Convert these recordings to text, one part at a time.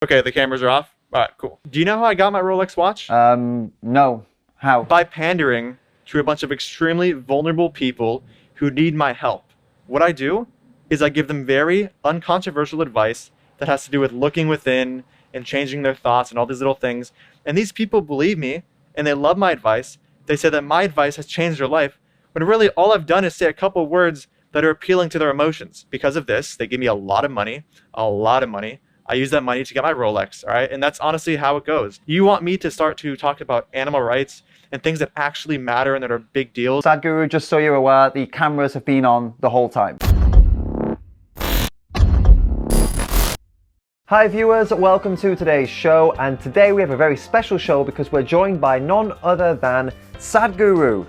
Okay, the cameras are off. All right, cool. Do you know how I got my Rolex watch? No. How? By pandering to a bunch of extremely vulnerable people who need my help. What I do is I give them very uncontroversial advice that has to do with looking within and changing their thoughts and all these little things. And these people believe me and they love my advice. They say that my advice has changed their life, when really all I've done is say a couple words that are appealing to their emotions. Because of this, they give me a lot of money. I use that money to get my Rolex, all right? And that's honestly how it goes. You want me to start to talk about animal rights and things that actually matter and that are big deals? Sadhguru, just so you're aware, the cameras have been on the whole time. Hi viewers, welcome to today's show, and today we have a very special show because we're joined by none other than Sadhguru.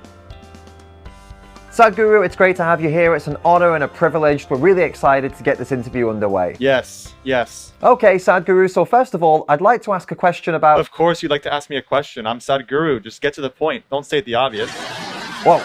Sadhguru, it's great to have you here. It's an honor and a privilege. We're really excited to get this interview underway. Yes. Okay, Sadhguru, so first of all, I'd like to ask a question about... Of course you'd like to ask me a question. I'm Sadhguru. Just get to the point. Don't state the obvious. Whoa.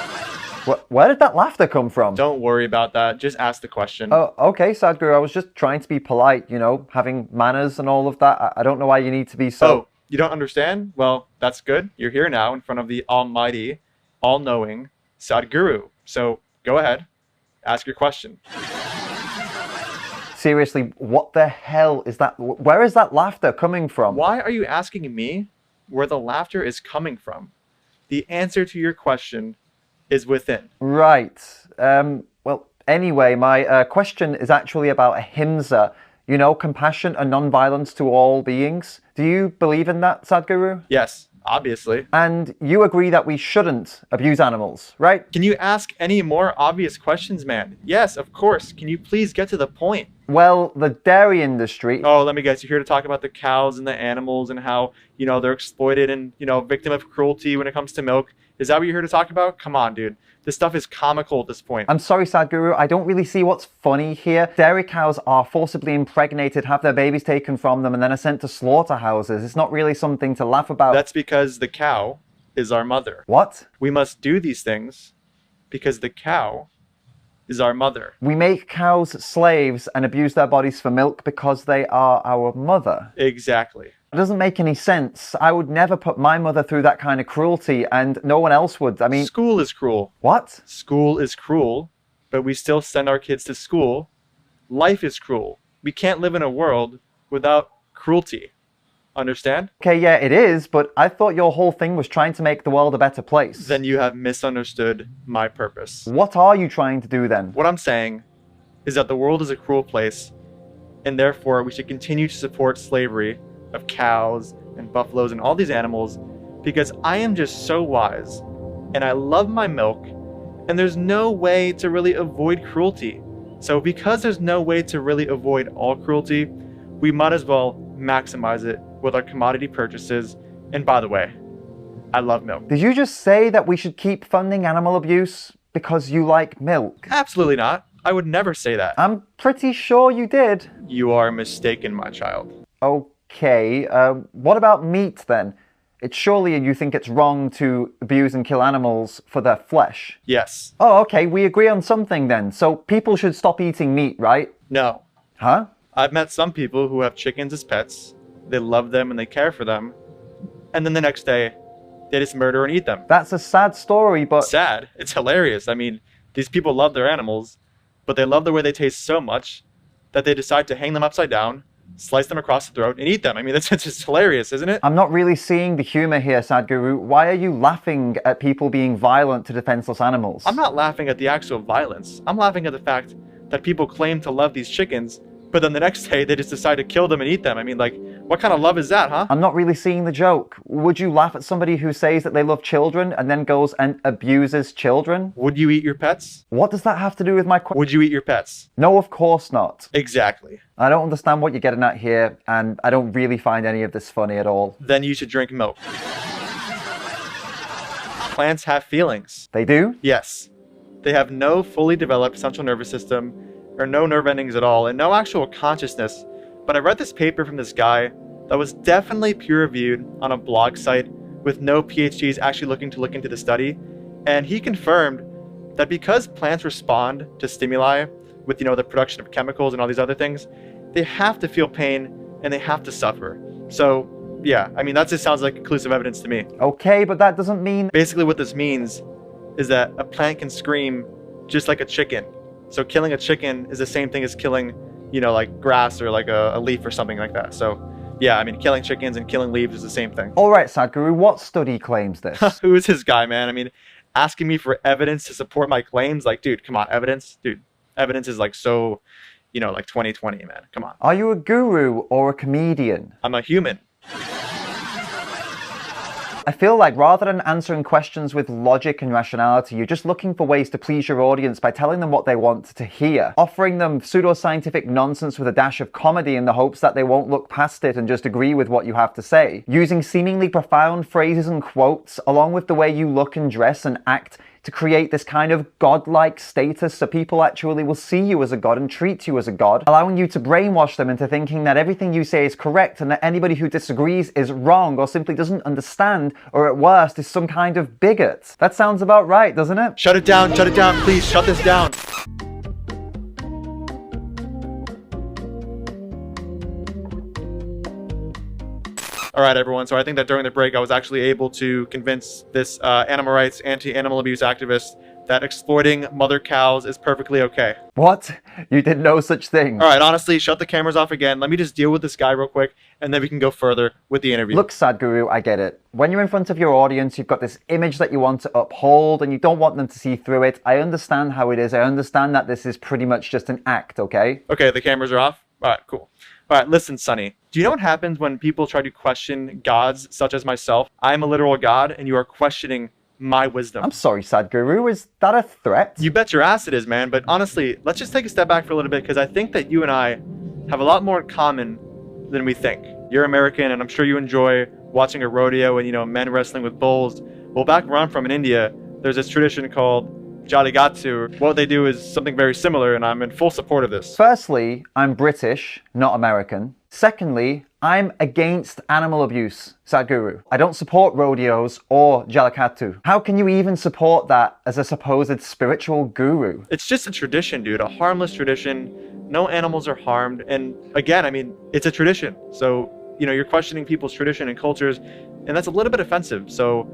Where did that laughter come from? Don't worry about that. Just ask the question. Oh, okay, Sadhguru. I was just trying to be polite, you know, having manners and all of that. I don't know why you need to be so... Oh, you don't understand? Well, that's good. You're here now in front of the almighty, all-knowing Sadhguru. So go ahead, ask your question. Seriously, what the hell is that? Where is that laughter coming from? Why are you asking me where the laughter is coming from? The answer to your question is within. Right. Well, anyway, my question is actually about ahimsa. You know, compassion and non-violence to all beings. Do you believe in that, Sadhguru? Yes. Obviously. And you agree that we shouldn't abuse animals, right? Can you ask any more obvious questions, man? Yes, of course. Can you please get to the point? Well, the dairy industry... Oh, let me guess. You're here to talk about the cows and the animals and how, you know, they're exploited and, you know, victim of cruelty when it comes to milk. Is that what you're here to talk about? Come on, dude. This stuff is comical at this point. I'm sorry, Sadhguru. I don't really see what's funny here. Dairy cows are forcibly impregnated, have their babies taken from them, and then are sent to slaughterhouses. It's not really something to laugh about. That's because the cow is our mother. What? We must do these things because the cow is our mother. We make cows slaves and abuse their bodies for milk because they are our mother. Exactly. It doesn't make any sense. I would never put my mother through that kind of cruelty, and no one else would. I mean... School is cruel. What? School is cruel, but we still send our kids to school. Life is cruel. We can't live in a world without cruelty. Understand? Okay, yeah, it is, but I thought your whole thing was trying to make the world a better place. Then you have misunderstood my purpose. What are you trying to do then? What I'm saying is that the world is a cruel place, and therefore we should continue to support slavery of cows and buffaloes and all these animals, because I am just so wise and I love my milk, and there's no way to really avoid cruelty. So because there's no way to really avoid all cruelty, we might as well maximize it with our commodity purchases. And by the way, I love milk. Did you just say that we should keep funding animal abuse because you like milk? Absolutely not. I would never say that. I'm pretty sure you did. You are mistaken, my child. Okay, what about meat then? Surely you think it's wrong to abuse and kill animals for their flesh? Yes. Oh, okay, we agree on something then. So people should stop eating meat, right? No. Huh? I've met some people who have chickens as pets. They love them and they care for them. And then the next day, they just murder and eat them. That's a sad story, but... Sad? It's hilarious. I mean, these people love their animals, but they love the way they taste so much that they decide to hang them upside down, slice them across the throat, and eat them. I mean, that's just hilarious, isn't it? I'm not really seeing the humor here, Sadhguru. Why are you laughing at people being violent to defenseless animals? I'm not laughing at the actual violence. I'm laughing at the fact that people claim to love these chickens, but then the next day they just decide to kill them and eat them. I mean, like, what kind of love is that, huh? I'm not really seeing the joke. Would you laugh at somebody who says that they love children and then goes and abuses children? Would you eat your pets? What does that have to do with my question? Would you eat your pets? No, of course not. Exactly. I don't understand what you're getting at here, and I don't really find any of this funny at all. Then you should drink milk. Plants have feelings. They do? Yes. They have no fully developed central nervous system, or no nerve endings at all, and no actual consciousness. But I read this paper from this guy that was definitely peer-reviewed on a blog site with no PhDs actually looking to look into the study, and he confirmed that because plants respond to stimuli with, you know, the production of chemicals and all these other things, they have to feel pain and they have to suffer. So, yeah, I mean, that just sounds like conclusive evidence to me. Okay, but that doesn't mean... Basically, what this means is that a plant can scream just like a chicken. So killing a chicken is the same thing as killing, you know, like grass or like a leaf or something like that. So, yeah, I mean, killing chickens and killing leaves is the same thing. All right, Sadhguru, what study claims this? Who is this guy, man? I mean, asking me for evidence to support my claims? Like, dude, come on, evidence? Dude, evidence is like so, you know, like 2020, man. Come on. Are you a guru or a comedian? I'm a human. I feel like rather than answering questions with logic and rationality, you're just looking for ways to please your audience by telling them what they want to hear, offering them pseudoscientific nonsense with a dash of comedy in the hopes that they won't look past it and just agree with what you have to say, using seemingly profound phrases and quotes along with the way you look and dress and act to create this kind of godlike status so people actually will see you as a god and treat you as a god, allowing you to brainwash them into thinking that everything you say is correct and that anybody who disagrees is wrong or simply doesn't understand or at worst is some kind of bigot. That sounds about right, doesn't it? Shut it down, please, shut this down. All right, everyone. So I think that during the break, I was actually able to convince this animal rights, anti-animal abuse activist that exploiting mother cows is perfectly okay. What? You did no such thing. All right, honestly, shut the cameras off again. Let me just deal with this guy real quick, and then we can go further with the interview. Look, Sadhguru, I get it. When you're in front of your audience, you've got this image that you want to uphold, and you don't want them to see through it. I understand how it is. I understand that this is pretty much just an act, okay? Okay, the cameras are off? All right, cool. All right, listen, Sonny. Do you know what happens when people try to question gods such as myself? I'm a literal god, and you are questioning my wisdom. I'm sorry, Sadhguru. Is that a threat? You bet your ass it is, man. But honestly, let's just take a step back for a little bit, because I think that you and I have a lot more in common than we think. You're American, and I'm sure you enjoy watching a rodeo and, you know, men wrestling with bulls. Well, back where I'm from in India, there's this tradition called Jalligattu. What they do is something very similar, and I'm in full support of this. Firstly, I'm British, not American. Secondly, I'm against animal abuse, Sadhguru. I don't support rodeos or Jalligattu. How can you even support that as a supposed spiritual guru? It's just a tradition, dude, a harmless tradition. No animals are harmed. And again, I mean, it's a tradition. So, you know, you're questioning people's tradition and cultures, and that's a little bit offensive. So,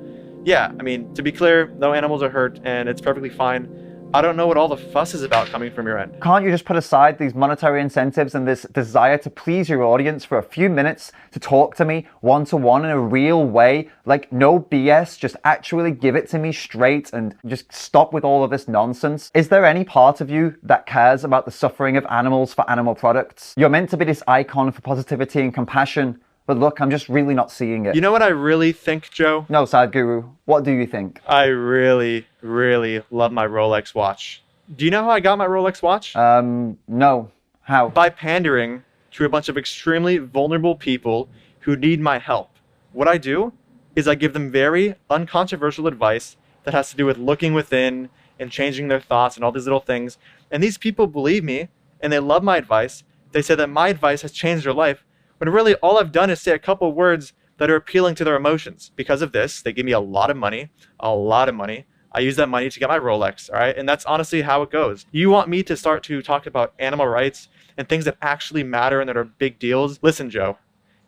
yeah, I mean, to be clear, no animals are hurt, and it's perfectly fine. I don't know what all the fuss is about coming from your end. Can't you just put aside these monetary incentives and this desire to please your audience for a few minutes to talk to me one-to-one in a real way? Like, no BS, just actually give it to me straight and just stop with all of this nonsense. Is there any part of you that cares about the suffering of animals for animal products? You're meant to be this icon for positivity and compassion, but look, I'm just really not seeing it. You know what I really think, Joe? No, Sadhguru. What do you think? I really, really love my Rolex watch. Do you know how I got my Rolex watch? No. How? By pandering to a bunch of extremely vulnerable people who need my help. What I do is I give them very uncontroversial advice that has to do with looking within and changing their thoughts and all these little things. And these people believe me, and they love my advice. They say that my advice has changed their life, when really all I've done is say a couple words that are appealing to their emotions. Because of this, they give me a lot of money, I use that money to get my Rolex, all right? And that's honestly how it goes. You want me to start to talk about animal rights and things that actually matter and that are big deals? Listen, Joe,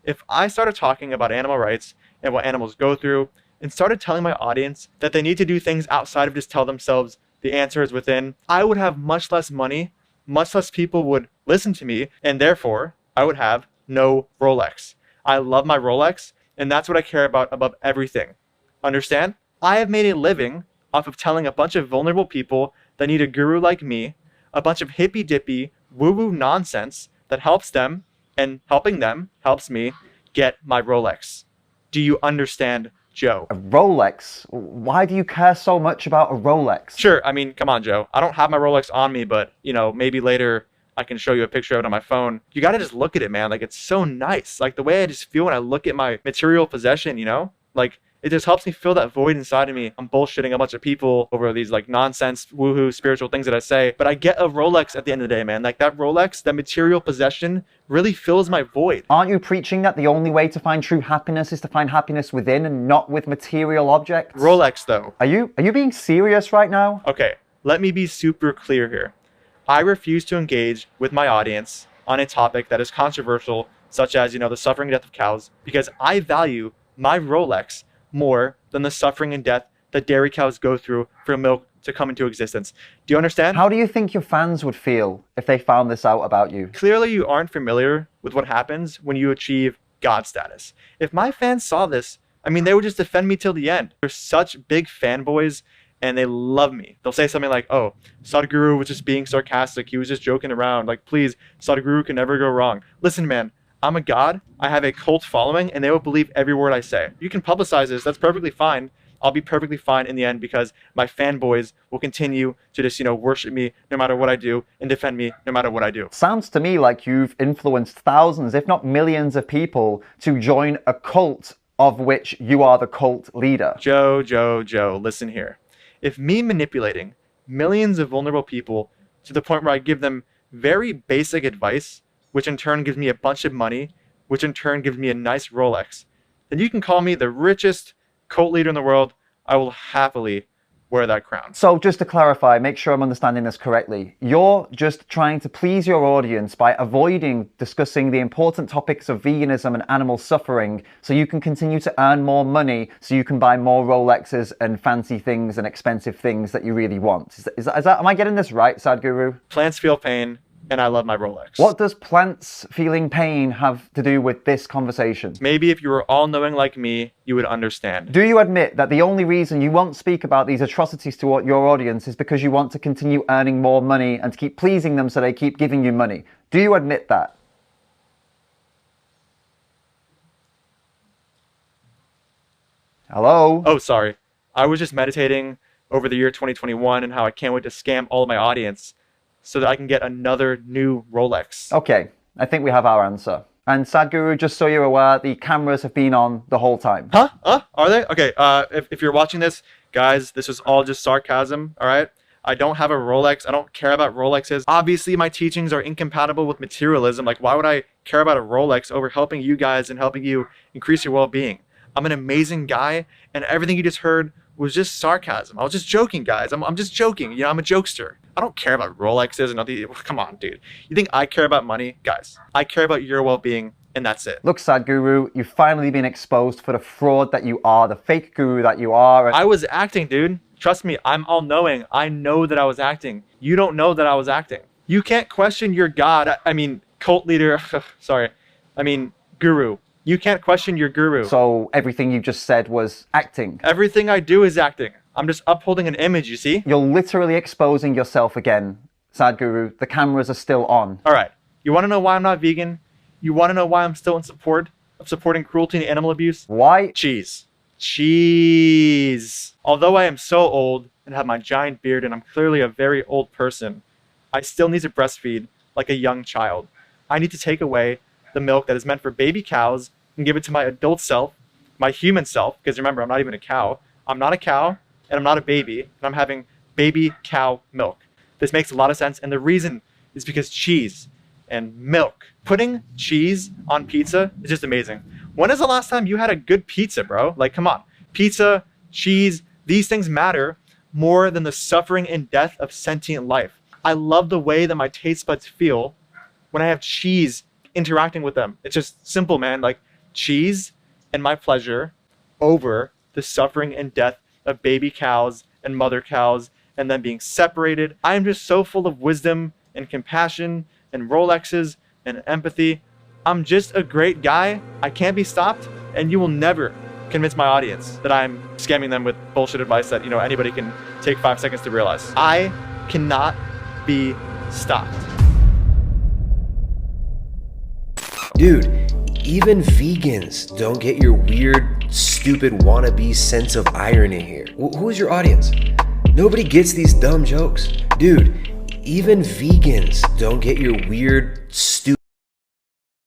if I started talking about animal rights and what animals go through and started telling my audience that they need to do things outside of just tell themselves the answer is within, I would have much less money, much less people would listen to me, and therefore I would have no Rolex. I love my Rolex, and that's what I care about above everything. Understand? I have made a living off of telling a bunch of vulnerable people that need a guru like me, a bunch of hippy-dippy, woo-woo nonsense that helps them, and helping them helps me get my Rolex. Do you understand, Joe? A Rolex? Why do you care so much about a Rolex? Sure, I mean, come on, Joe. I don't have my Rolex on me, but, you know, maybe later I can show you a picture of it on my phone. You gotta just look at it, man. Like, it's so nice. Like, the way I just feel when I look at my material possession, you know? Like, it just helps me fill that void inside of me. I'm bullshitting a bunch of people over these, like, nonsense, woohoo, spiritual things that I say. But I get a Rolex at the end of the day, man. Like, that Rolex, that material possession really fills my void. Aren't you preaching that the only way to find true happiness is to find happiness within and not with material objects? Rolex, though. Are you being serious right now? Okay, let me be super clear here. I refuse to engage with my audience on a topic that is controversial such as, the suffering and death of cows, because I value my Rolex more than the suffering and death that dairy cows go through for milk to come into existence. Do you understand? How do you think your fans would feel if they found this out about you? Clearly, you aren't familiar with what happens when you achieve God status. If my fans saw this, they would just defend me till the end. They're such big fanboys and they love me. They'll say something like, oh, Sadhguru was just being sarcastic. He was just joking around. Like, please, Sadhguru can never go wrong. Listen, man, I'm a god. I have a cult following and they will believe every word I say. You can publicize this. That's perfectly fine. I'll be perfectly fine in the end because my fanboys will continue to just, worship me no matter what I do and defend me no matter what I do. Sounds to me like you've influenced thousands, if not millions of people to join a cult of which you are the cult leader. Joe, listen here. If me manipulating millions of vulnerable people to the point where I give them very basic advice, which in turn gives me a bunch of money, which in turn gives me a nice Rolex, then you can call me the richest cult leader in the world. I will happily wear that crown. So just to clarify, make sure I'm understanding this correctly. You're just trying to please your audience by avoiding discussing the important topics of veganism and animal suffering so you can continue to earn more money so you can buy more Rolexes and fancy things and expensive things that you really want. Is that, am I getting this right, Sadhguru? Plants feel pain, and I love my Rolex. What does plants feeling pain have to do with this conversation? Maybe if you were all-knowing like me, you would understand. Do you admit that the only reason you won't speak about these atrocities to your audience is because you want to continue earning more money and to keep pleasing them so they keep giving you money? Do you admit that? Hello? Oh, sorry. I was just meditating over the year 2021 and how I can't wait to scam all of my audience so that I can get another new Rolex. Okay, I think we have our answer. And Sadhguru, just so you're aware, the cameras have been on the whole time. Huh? Are they? Okay, if you're watching this, guys, this was all just sarcasm, all right? I don't have a Rolex. I don't care about Rolexes. Obviously, my teachings are incompatible with materialism. Like, why would I care about a Rolex over helping you guys and helping you increase your well-being? I'm an amazing guy, and everything you just heard was just sarcasm. I was just joking, guys. I'm just joking. I'm a jokester. I don't care about Rolexes and nothing. Come on, dude. You think I care about money? Guys, I care about your well-being, and that's it. Look, Sadhguru, you've finally been exposed for the fraud that you are, the fake guru that you are. I was acting, dude. Trust me, I'm all-knowing. I know that I was acting. You don't know that I was acting. You can't question your god. Cult leader. Sorry. Guru. You can't question your guru. So everything you just said was acting? Everything I do is acting. I'm just upholding an image, you see? You're literally exposing yourself again, Sadhguru. The cameras are still on. All right. You want to know why I'm not vegan? You want to know why I'm still in support of supporting cruelty and animal abuse? Why? Cheese. Although I am so old and have my giant beard and I'm clearly a very old person, I still need to breastfeed like a young child. I need to take away the milk that is meant for baby cows and give it to my adult self, my human self, because remember, I'm not even a cow. I'm not a cow, and I'm not a baby, and I'm having baby cow milk. This makes a lot of sense, and the reason is because cheese and milk. Putting cheese on pizza is just amazing. When is the last time you had a good pizza, bro? Like, come on. Pizza, cheese, these things matter more than the suffering and death of sentient life. I love the way that my taste buds feel when I have cheese interacting with them. It's just simple, man. Like, cheese and my pleasure over the suffering and death of baby cows and mother cows and then being separated. I am just so full of wisdom and compassion and Rolexes and empathy. I'm just a great guy. I can't be stopped, and you will never convince my audience that I'm scamming them with bullshit advice that, anybody can take 5 seconds to realize. I cannot be stopped. Dude, even vegans don't get your weird, stupid wannabe sense of irony here. Who is your audience? Nobody gets these dumb jokes. Dude, even vegans don't get your weird, stupid